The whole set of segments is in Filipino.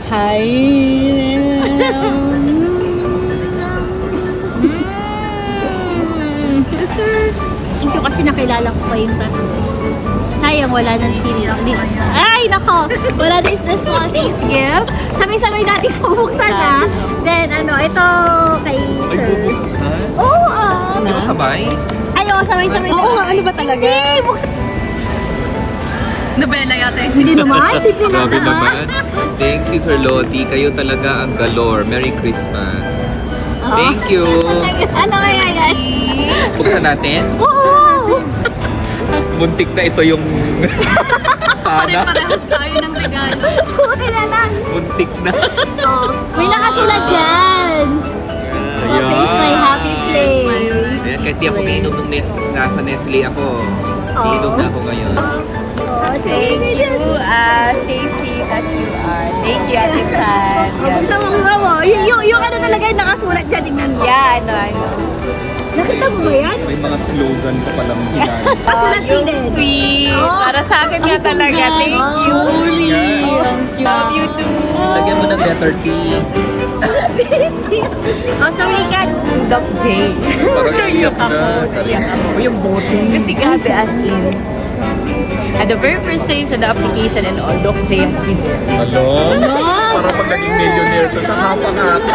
Hi. Sir, thank you kasi nakilala ko kayong tatlo. Sayang, wala na sili. Ay, nako! Wala na is the small things gift. Sabay-sabay natin pumuksan na. Then, ito kay Ay, Sir. bubuksan? Oo, Hindi ko sabay? Ay, sabay-sabay. Oo nga, ano ba talaga? Hindi, buksan. Nobela yata yung Hindi naman, simple na Grabe lang. naman. Thank you, Sir Lottie. Kayo talaga ang galore. Merry Christmas. Thank you. Ano kaya yan? Buksan natin. Oo! Muntik na ito yung pana. Parehas tayo ng regalo. Buti na lang. Muntik na. Oh, may nakasulat dyan. What is my happy place? Ayan, kahit di ako miinom nung nasa Nestle ako. Miinom na ako ngayon. Oh, Thank you, Stacy, that you are. Thank you, Ate San. Buksan mo. Yung ano talaga yung nakasulat dyan. Tingnan mo. Yeah, ano. Nakita mo ba yan? May mga slogan pa palang ginagawa. Nakasulat sinin. Sweet. Oh. Para sa akin nga talaga. Thank you. Julie. Ang Love cute. you too. Lagyan mo ng letter T. Oh, sorry ka, Doc J. Parang iyak na. Iyak ako. Uy, ang bote. Kasi grabe as in. At the very first stage of the application and all, Doc J has been there. Hello? Para pag naging millionaire to sa hapa-hapa.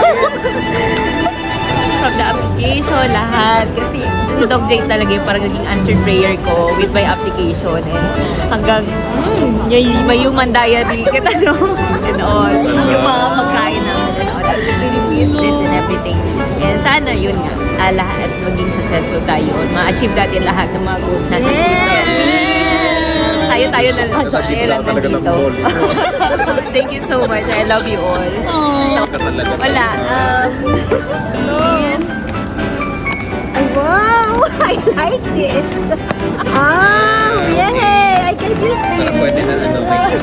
From the application, lahat. Kasi si Doc J talaga yung parang naging answered prayer ko with my application. And hanggang, may human diary, no? And all. Yung mga pagkain namin and all. I'm just really business and everything. And sana yun nga, lahat maging successful tayo. Ma-achieve natin lahat ng mga goals natin. Tayo na lang. Tayo lang talaga ng nandito. mall. Thank you so much. I love you all. Ka talaga. Wala. Ay, wow! I like this. Yay! I can use this. Para pwede na may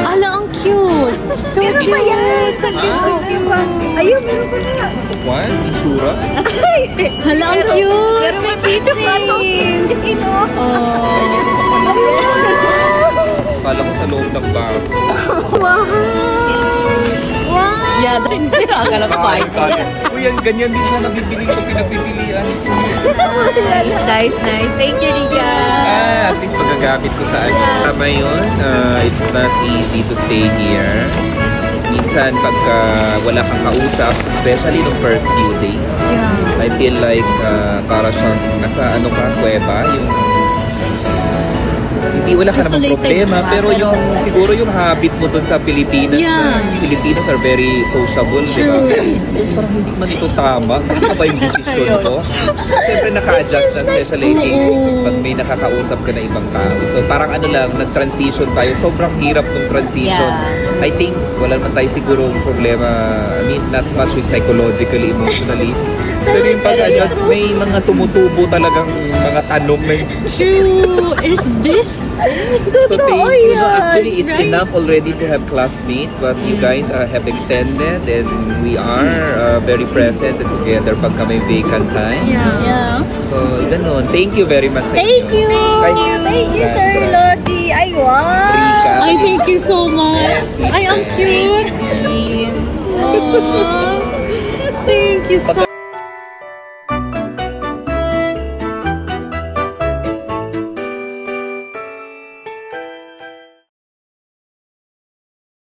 Ala, ang cute. So Pero cute. ba yan? So cute, so cute. Ayun, meron ko na. What? Insura? Hala, ang cute. Pero may picture pa ito. Oh. Kala ko sa loob ng baso. Wow! Wow! Yeah, Akala ko Ay, fine. kala. Uy, ang ganyan din sana bibili ko pinagpipilian. Nice. Thank you, Ria. At least magagamit ko sa ano. Tama yun, it's not easy to stay here. Minsan pagka wala kang kausap, especially the first few days, I feel like para siyang nasa ano ka, kuweba, yung hindi wala ka namang Isolated problema, ka, pero yung siguro yung habit mo dun sa Pilipinas na Filipinos are very sociable, di ba? True. So, parang hindi man ito tama. Ano ba yung decision ko? Siyempre naka-adjust na, especially pag may nakakausap ka na ibang tao. So parang ano lang, nag-transition tayo. Sobrang hirap ng transition. Yeah. I think wala naman tayo siguro problema, I mean, not much with psychologically, emotionally. Pero yung pag-adjust, may mga tumutubo talagang mga tanong na yung True. Is this? so thank you. No, actually, it's right. enough already to have classmates, but you guys have extended, and we are very present and together pag may vacant time. Yeah. So, ganun. Thank you very much sa Thank inyo. you! Thank you, Sir Lottie! Ay, wow! Rika. Ay, thank you so much. Ay, ang cute. Yeah. Aw. Thank you so Pagka